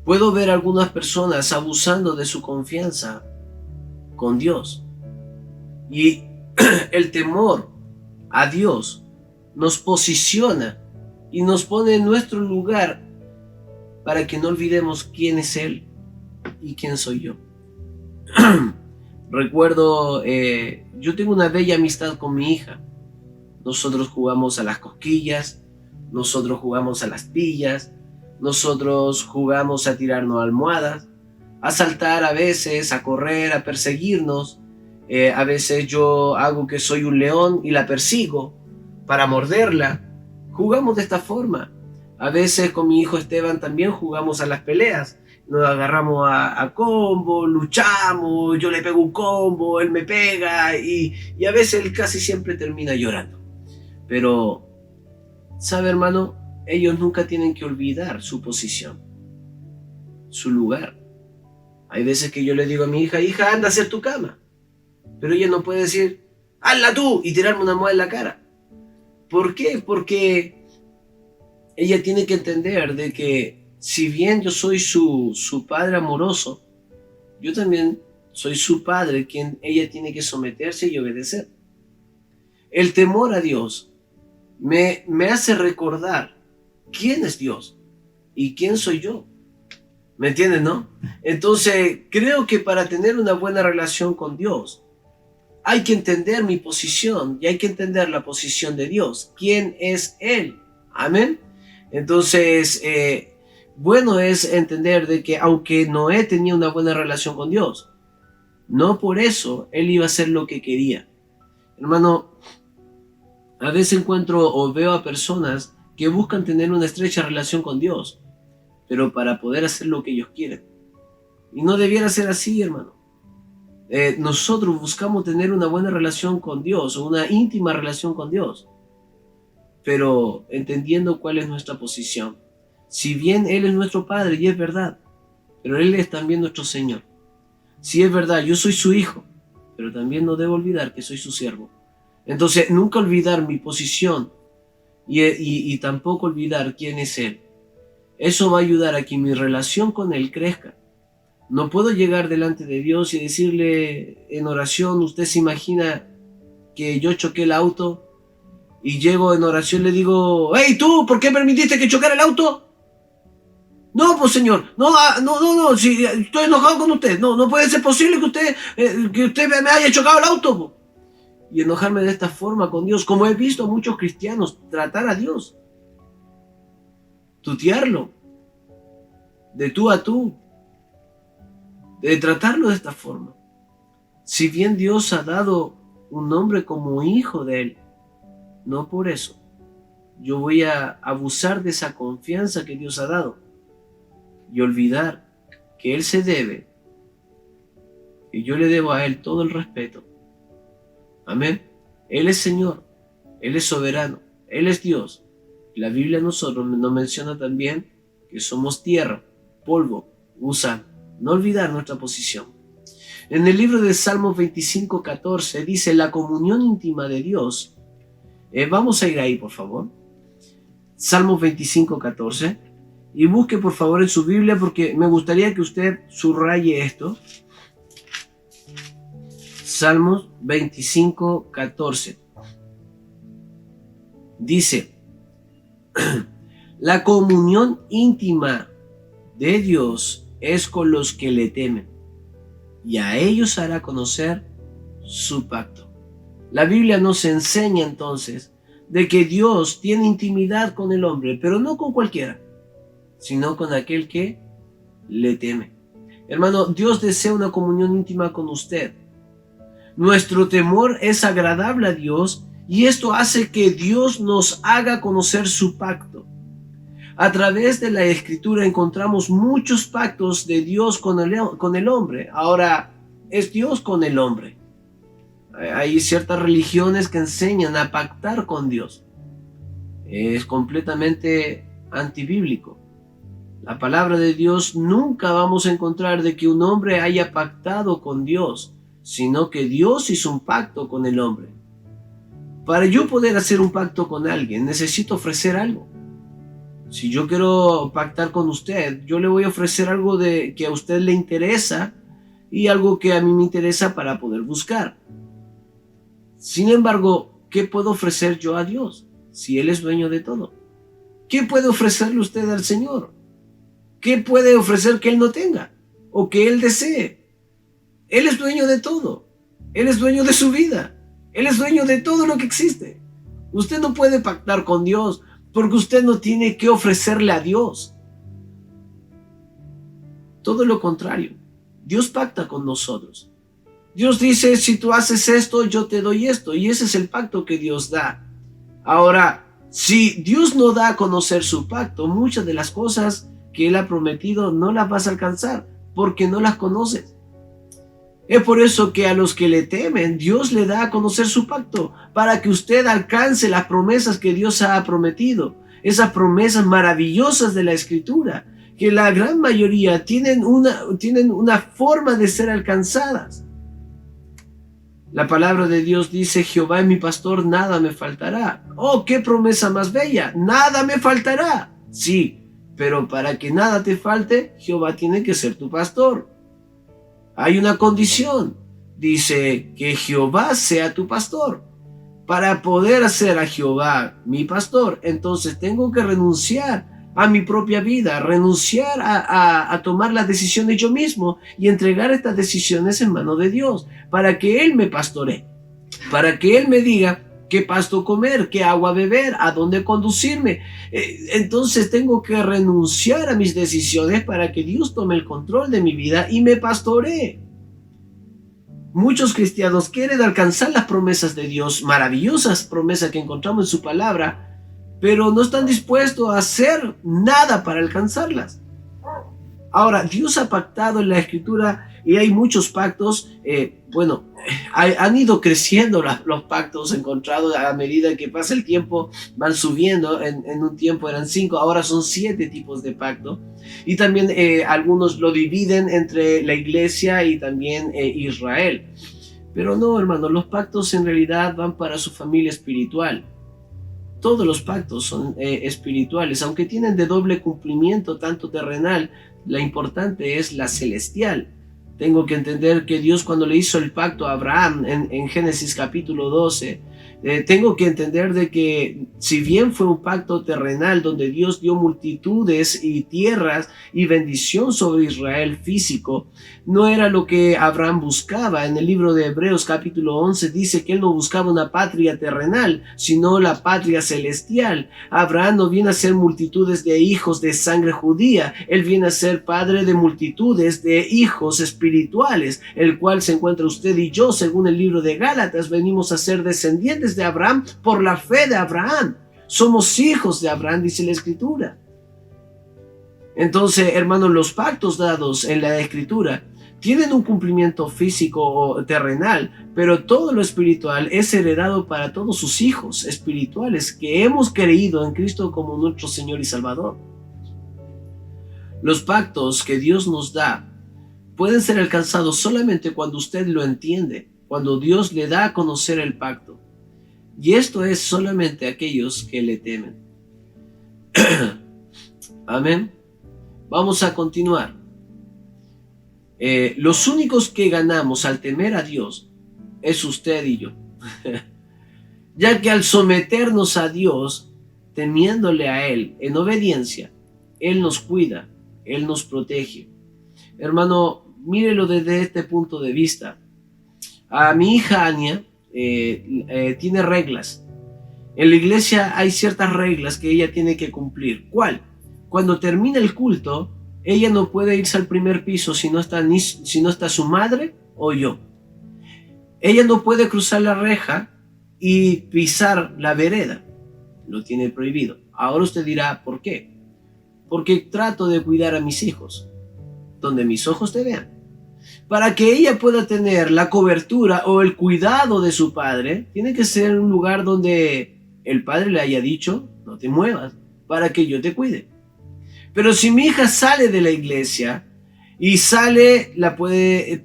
puedo ver a algunas personas abusando de su confianza con Dios, y el temor a Dios nos posiciona y nos pone en nuestro lugar para que no olvidemos quién es Él y quién soy yo. Recuerdo, yo tengo una bella amistad con mi hija. Nosotros jugamos a las cosquillas, nosotros jugamos a las pillas, nosotros jugamos a tirarnos almohadas, a saltar a veces, a correr, a perseguirnos. A veces yo hago que soy un león y la persigo para morderla. Jugamos de esta forma. A veces con mi hijo Esteban también jugamos a las peleas. Nos agarramos a combo, luchamos, yo le pego un combo, él me pega y a veces él casi siempre termina llorando. Pero, ¿sabe, hermano? Ellos nunca tienen que olvidar su posición, su lugar. Hay veces que yo le digo a mi hija, hija, anda a hacer tu cama. Pero ella no puede decir, hazla tú y tirarme una almohada en la cara. ¿Por qué? Porque ella tiene que entender de que si bien yo soy su padre amoroso, yo también soy su padre, quien ella tiene que someterse y obedecer. El temor a Dios me hace recordar quién es Dios y quién soy yo. ¿Me entiendes, no? Entonces, creo que para tener una buena relación con Dios, hay que entender mi posición y hay que entender la posición de Dios. ¿Quién es Él? Amén. Entonces, bueno es entender de que aunque Noé tenía una buena relación con Dios, no por eso él iba a hacer lo que quería. Hermano, a veces encuentro o veo a personas que buscan tener una estrecha relación con Dios, pero para poder hacer lo que ellos quieren. Y no debiera ser así, hermano. Nosotros buscamos tener una buena relación con Dios o una íntima relación con Dios, pero entendiendo cuál es nuestra posición. Si bien Él es nuestro Padre y es verdad, pero Él es también nuestro Señor. Si es verdad, yo soy su hijo, pero también no debo olvidar que soy su siervo. Entonces, nunca olvidar mi posición y tampoco olvidar quién es Él. Eso va a ayudar a que mi relación con Él crezca. No puedo llegar delante de Dios y decirle en oración, usted se imagina que yo choqué el auto y llego en oración y le digo, hey tú, ¿por qué permitiste que chocara el auto? No, pues señor, no, si estoy enojado con usted, no puede ser posible que usted me haya chocado el auto. Po. Y enojarme de esta forma con Dios, como he visto a muchos cristianos tratar a Dios, tutearlo, de tú a tú, de tratarlo de esta forma. Si bien Dios ha dado un nombre como hijo de Él, no por eso yo voy a abusar de esa confianza que Dios ha dado y olvidar que Él se debe y yo le debo a Él todo el respeto. Amén. Él es Señor, Él es soberano, Él es Dios. La Biblia nos menciona también que somos tierra, polvo, gusano. No olvidar nuestra posición. En el libro de Salmos 25:14 dice la comunión íntima de Dios. Vamos a ir ahí, por favor. Salmos 25:14. Y busque, por favor, en su Biblia, porque me gustaría que usted subraye esto. Salmos 25:14. Dice, la comunión íntima de Dios es con los que le temen, y a ellos hará conocer su pacto. La Biblia nos enseña entonces de que Dios tiene intimidad con el hombre, pero no con cualquiera, sino con aquel que le teme. Hermano, Dios desea una comunión íntima con usted. Nuestro temor es agradable a Dios y esto hace que Dios nos haga conocer su pacto. A través de la Escritura encontramos muchos pactos de Dios con el hombre. Ahora, es Dios con el hombre. Hay ciertas religiones que enseñan a pactar con Dios. Es completamente antibíblico. La palabra de Dios nunca vamos a encontrar de que un hombre haya pactado con Dios, sino que Dios hizo un pacto con el hombre. Para yo poder hacer un pacto con alguien, necesito ofrecer algo. Si yo quiero pactar con usted, yo le voy a ofrecer algo que a usted le interesa y algo que a mí me interesa para poder buscar. Sin embargo, ¿qué puedo ofrecer yo a Dios si Él es dueño de todo? ¿Qué puede ofrecerle usted al Señor? ¿Qué puede ofrecer que Él no tenga o que Él desee? Él es dueño de todo. Él es dueño de su vida. Él es dueño de todo lo que existe. Usted no puede pactar con Dios porque usted no tiene que ofrecerle a Dios. Todo lo contrario. Dios pacta con nosotros. Dios dice, si tú haces esto, yo te doy esto. Y ese es el pacto que Dios da. Ahora, Si Dios no da a conocer su pacto, muchas de las cosas que Él ha prometido no las vas a alcanzar porque no las conoces. Es por eso que a los que le temen, Dios le da a conocer su pacto para que usted alcance las promesas que Dios ha prometido. Esas promesas maravillosas de la Escritura, que la gran mayoría tienen una forma de ser alcanzadas. La palabra de Dios dice: Jehová es mi pastor, nada me faltará. Oh, qué promesa más bella, nada me faltará. Sí, pero para que nada te falte, Jehová tiene que ser tu pastor. Hay una condición, dice que Jehová sea tu pastor. Para poder hacer a Jehová mi pastor, entonces tengo que renunciar a mi propia vida, renunciar a tomar las decisiones yo mismo y entregar estas decisiones en manos de Dios, para que Él me pastoree, para que Él me diga qué pasto comer, qué agua beber, a dónde conducirme. Entonces tengo que renunciar a mis decisiones para que Dios tome el control de mi vida y me pastoree. Muchos cristianos quieren alcanzar las promesas de Dios, maravillosas promesas que encontramos en su palabra, pero no están dispuestos a hacer nada para alcanzarlas. Ahora, Dios ha pactado en la Escritura y hay muchos pactos. Han ido creciendo los pactos encontrados a medida que pasa el tiempo, van subiendo. En un tiempo eran 5, ahora son 7 tipos de pacto. Y también algunos lo dividen entre la iglesia y también Israel. Pero no, hermano, los pactos en realidad van para su familia espiritual. Todos los pactos son espirituales, aunque tienen de doble cumplimiento, tanto terrenal. La importante es la celestial. Tengo que entender que Dios, cuando le hizo el pacto a Abraham en Génesis capítulo 12, tengo que entender de que si bien fue un pacto terrenal donde Dios dio multitudes y tierras y bendición sobre Israel físico, no era lo que Abraham buscaba. En el libro de Hebreos capítulo 11 dice que él no buscaba una patria terrenal, sino la patria celestial. Abraham no viene a ser multitudes de hijos de sangre judía, él viene a ser padre de multitudes de hijos espirituales, el cual se encuentra usted y yo. Según el libro de Gálatas, venimos a ser descendientes de Abraham por la fe de Abraham. Somos hijos de Abraham, dice la Escritura. Entonces, hermanos, los pactos dados en la Escritura tienen un cumplimiento físico o terrenal, pero todo lo espiritual es heredado para todos sus hijos espirituales que hemos creído en Cristo como nuestro Señor y Salvador. Los pactos que Dios nos da pueden ser alcanzados solamente cuando usted lo entiende, cuando Dios le da a conocer el pacto. Y esto es solamente aquellos que le temen. Amén. Vamos a continuar. Los únicos que ganamos al temer a Dios es usted y yo. Ya que al someternos a Dios, temiéndole a Él en obediencia, Él nos cuida, Él nos protege. Hermano, mírelo desde este punto de vista. A mi hija Ania tiene reglas. En la iglesia hay ciertas reglas que ella tiene que cumplir. ¿Cuál? Cuando termina el culto, ella no puede irse al primer piso si no está su madre o yo. Ella no puede cruzar la reja y pisar la vereda. Lo tiene prohibido. Ahora usted dirá, ¿por qué? Porque trato de cuidar a mis hijos, donde mis ojos te vean. Para que ella pueda tener la cobertura o el cuidado de su padre, tiene que ser un lugar donde el padre le haya dicho, no te muevas, para que yo te cuide. Pero si mi hija sale de la iglesia y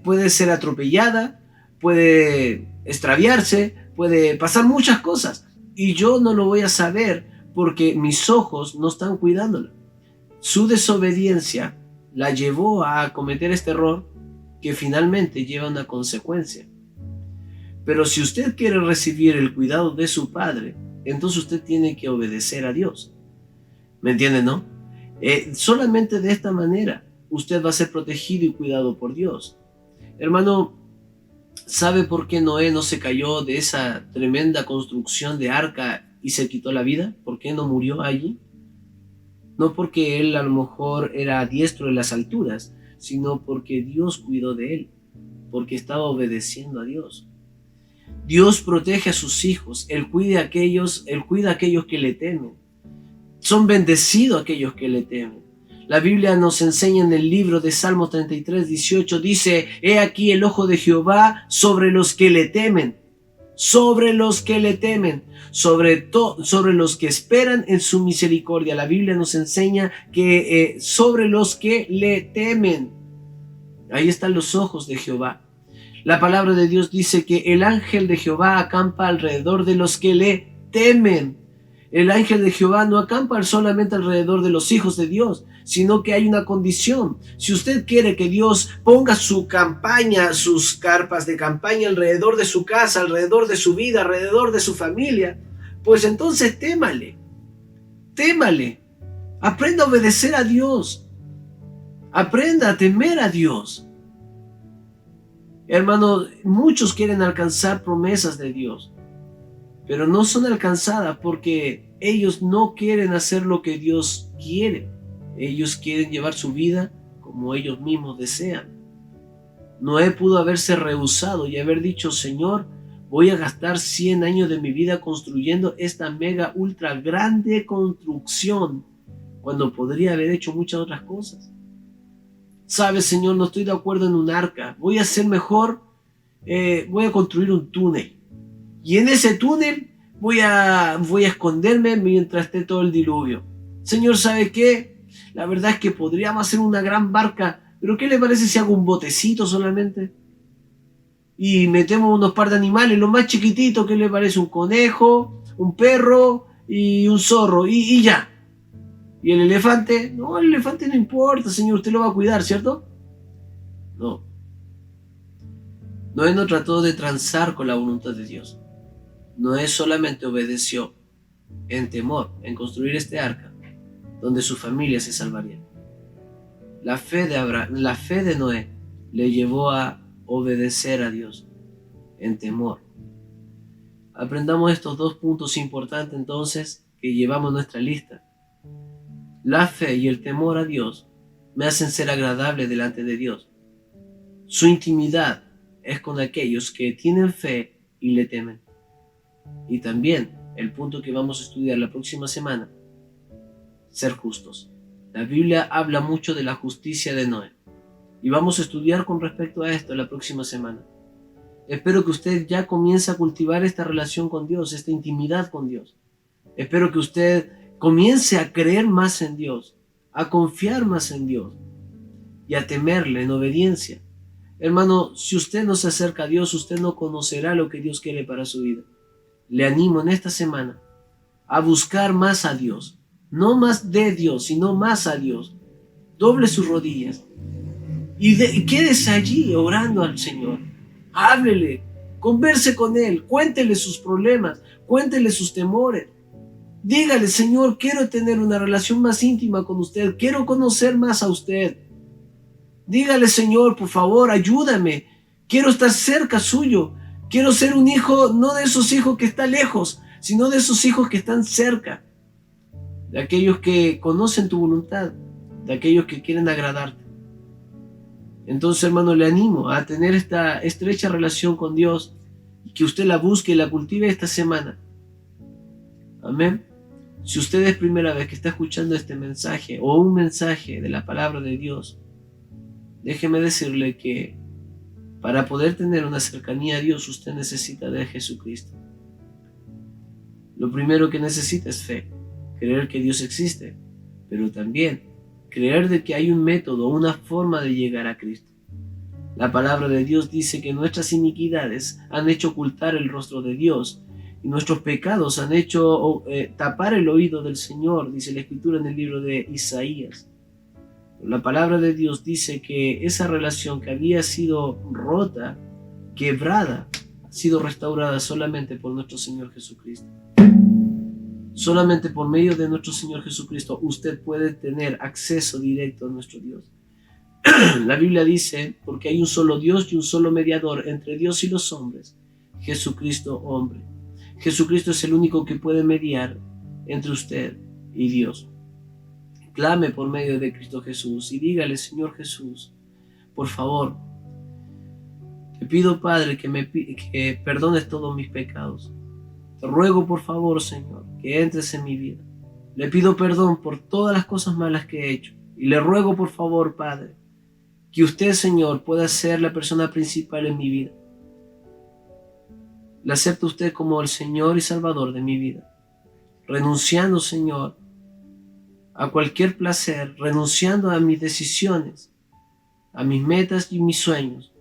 puede ser atropellada, puede extraviarse, puede pasar muchas cosas. Y yo no lo voy a saber porque mis ojos no están cuidándola. Su desobediencia la llevó a cometer este error que finalmente lleva una consecuencia. Pero si usted quiere recibir el cuidado de su padre, entonces usted tiene que obedecer a Dios. ¿Me entiende, no? Solamente de esta manera usted va a ser protegido y cuidado por Dios. Hermano, ¿sabe por qué Noé no se cayó de esa tremenda construcción de arca y se quitó la vida? ¿Por qué no murió allí? No porque él a lo mejor era diestro en las alturas, sino porque Dios cuidó de él, porque estaba obedeciendo a Dios. Dios protege a sus hijos, Él cuida a aquellos que le temen. Son bendecidos aquellos que le temen. La Biblia nos enseña en el libro de Salmos 33, 18, dice: he aquí el ojo de Jehová sobre los que le temen, sobre los que le temen, sobre los que esperan en su misericordia. La Biblia nos enseña que sobre los que le temen, ahí están los ojos de Jehová. La palabra de Dios dice que el ángel de Jehová acampa alrededor de los que le temen. El ángel de Jehová no acampa solamente alrededor de los hijos de Dios, sino que hay una condición. Si usted quiere que Dios ponga su campaña, sus carpas de campaña alrededor de su casa, alrededor de su vida, alrededor de su familia, pues entonces témale. Aprenda a obedecer a Dios. Aprenda a temer a Dios. Hermano, muchos quieren alcanzar promesas de Dios, pero no son alcanzadas porque ellos no quieren hacer lo que Dios quiere. Ellos quieren llevar su vida como ellos mismos desean. Noé pudo haberse rehusado y haber dicho: Señor, voy a gastar 100 años de mi vida construyendo esta mega ultra grande construcción, cuando podría haber hecho muchas otras cosas. ¿Sabes, Señor? No estoy de acuerdo en un arca. Voy a hacer mejor, voy a construir un túnel. Y en ese túnel voy a esconderme mientras esté todo el diluvio. Señor, ¿sabe qué? La verdad es que podríamos hacer una gran barca, pero ¿qué le parece si hago un botecito solamente? Y metemos unos par de animales, los más chiquititos, ¿qué le parece? Un conejo, un perro y un zorro, y ya. ¿Y el elefante? No, el elefante no importa, Señor, usted lo va a cuidar, ¿cierto? No. Noé no trató de transar con la voluntad de Dios. Noé solamente obedeció en temor, en construir este arca, donde su familia se salvaría. La fe de Noé le llevó a obedecer a Dios en temor. Aprendamos estos dos puntos importantes entonces que llevamos en nuestra lista. La fe y el temor a Dios me hacen ser agradable delante de Dios. Su intimidad es con aquellos que tienen fe y le temen. Y también el punto que vamos a estudiar la próxima semana: ser justos. La Biblia habla mucho de la justicia de Noé y vamos a estudiar con respecto a esto la próxima semana. Espero que usted ya comience a cultivar esta relación con Dios, esta intimidad con Dios. Espero que usted comience a creer más en Dios, a confiar más en Dios y a temerle en obediencia. Hermano, si usted no se acerca a Dios, usted no conocerá lo que Dios quiere para su vida. Le animo en esta semana a buscar más a Dios, no más de Dios, sino más a Dios. Doble sus rodillas y quédese allí orando al Señor. Háblele, converse con Él, cuéntele sus problemas, cuéntele sus temores. Dígale: Señor, quiero tener una relación más íntima con usted, quiero conocer más a usted. Dígale: Señor, por favor, ayúdame, quiero estar cerca suyo, quiero ser un hijo, no de esos hijos que están lejos, sino de esos hijos que están cerca, de aquellos que conocen tu voluntad, de aquellos que quieren agradarte. Entonces, hermano, le animo a tener esta estrecha relación con Dios y que usted la busque y la cultive esta semana. Amén. Si usted es primera vez que está escuchando este mensaje o un mensaje de la palabra de Dios, déjeme decirle que para poder tener una cercanía a Dios, usted necesita de Jesucristo. Lo primero que necesita es fe, creer que Dios existe, pero también creer de que hay un método, una forma de llegar a Cristo. La palabra de Dios dice que nuestras iniquidades han hecho ocultar el rostro de Dios y nuestros pecados han hecho tapar el oído del Señor, dice la Escritura en el libro de Isaías. La palabra de Dios dice que esa relación que había sido rota, quebrada, ha sido restaurada solamente por nuestro Señor Jesucristo. Solamente por medio de nuestro Señor Jesucristo usted puede tener acceso directo a nuestro Dios. La Biblia dice: porque hay un solo Dios y un solo mediador entre Dios y los hombres, Jesucristo hombre. Jesucristo es el único que puede mediar entre usted y Dios. Clame por medio de Cristo Jesús y dígale: Señor Jesús, por favor, Te pido, Padre, que perdones todos mis pecados. Te ruego, por favor, Señor, que entres en mi vida. Le pido perdón por todas las cosas malas que he hecho. Y le ruego, por favor, Padre, que usted, Señor, pueda ser la persona principal en mi vida. Le acepto a usted como el Señor y Salvador de mi vida. Renunciando, Señor, a cualquier placer, renunciando a mis decisiones, a mis metas y mis sueños,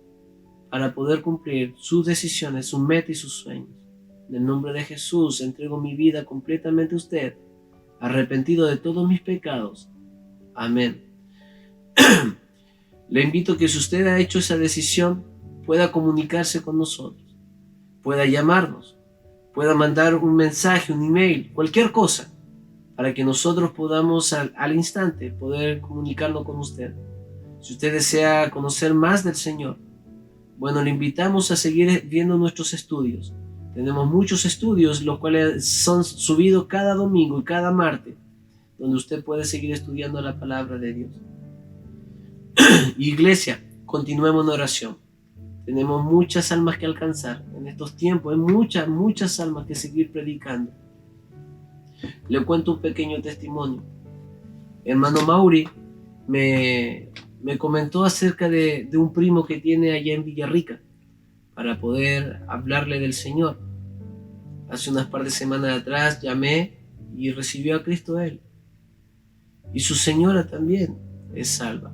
para poder cumplir sus decisiones, sus metas y sus sueños. En el nombre de Jesús, entrego mi vida completamente a usted, arrepentido de todos mis pecados. Amén. Le invito a que si usted ha hecho esa decisión, pueda comunicarse con nosotros, pueda llamarnos, pueda mandar un mensaje, un email, cualquier cosa, para que nosotros podamos al instante poder comunicarnos con usted. Si usted desea conocer más del Señor, bueno, le invitamos a seguir viendo nuestros estudios. Tenemos muchos estudios, los cuales son subidos cada domingo y cada martes, donde usted puede seguir estudiando la palabra de Dios. Iglesia, continuemos en oración. Tenemos muchas almas que alcanzar. En estos tiempos hay muchas almas que seguir predicando. Le cuento un pequeño testimonio. Hermano Mauri me comentó acerca de un primo que tiene allá en Villarrica, para poder hablarle del Señor. Hace unas par de semanas atrás llamé y recibió a Cristo él. Y su señora también es salva.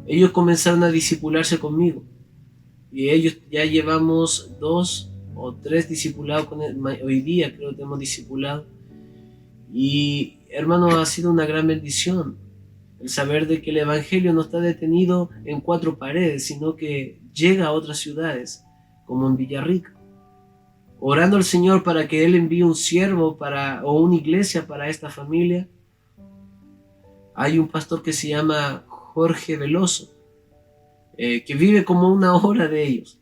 Ellos comenzaron a discipularse conmigo. Y ellos ya llevamos 2 o 3 discipulados con él. Hoy día creo que hemos discipulado. Y hermano, ha sido una gran bendición el saber de que el Evangelio no está detenido en 4 paredes, sino que llega a otras ciudades, como en Villarrica. Orando al Señor para que Él envíe un siervo o una iglesia para esta familia. Hay un pastor que se llama Jorge Veloso, que vive como 1 hora de ellos,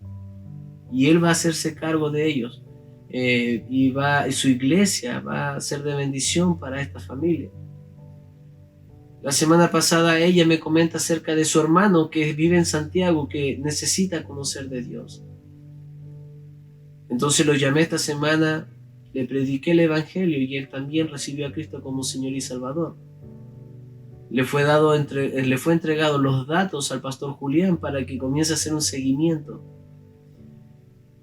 y él va a hacerse cargo de ellos, y su iglesia va a ser de bendición para esta familia. La semana pasada ella me comenta acerca de su hermano que vive en Santiago, que necesita conocer de Dios. Entonces lo llamé esta semana, le prediqué el Evangelio y él también recibió a Cristo como Señor y Salvador. Le fue entregado los datos al pastor Julián para que comience a hacer un seguimiento.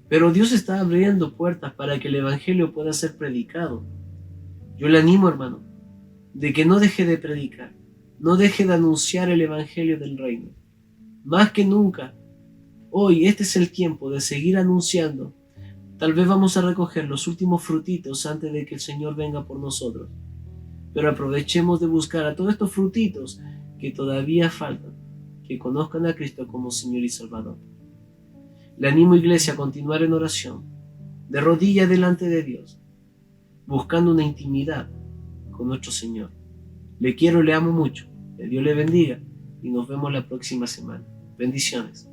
Pero Dios está abriendo puertas para que el Evangelio pueda ser predicado. Yo le animo, hermano, de que no deje de predicar, no deje de anunciar el Evangelio del reino. Más que nunca, hoy este es el tiempo de seguir anunciando. Tal vez vamos a recoger los últimos frutitos antes de que el Señor venga por nosotros. Pero aprovechemos de buscar a todos estos frutitos que todavía faltan, que conozcan a Cristo como Señor y Salvador. Le animo, iglesia, a continuar en oración, de rodillas delante de Dios, buscando una intimidad con nuestro Señor. Le quiero, le amo mucho. Que Dios le bendiga y nos vemos la próxima semana. Bendiciones.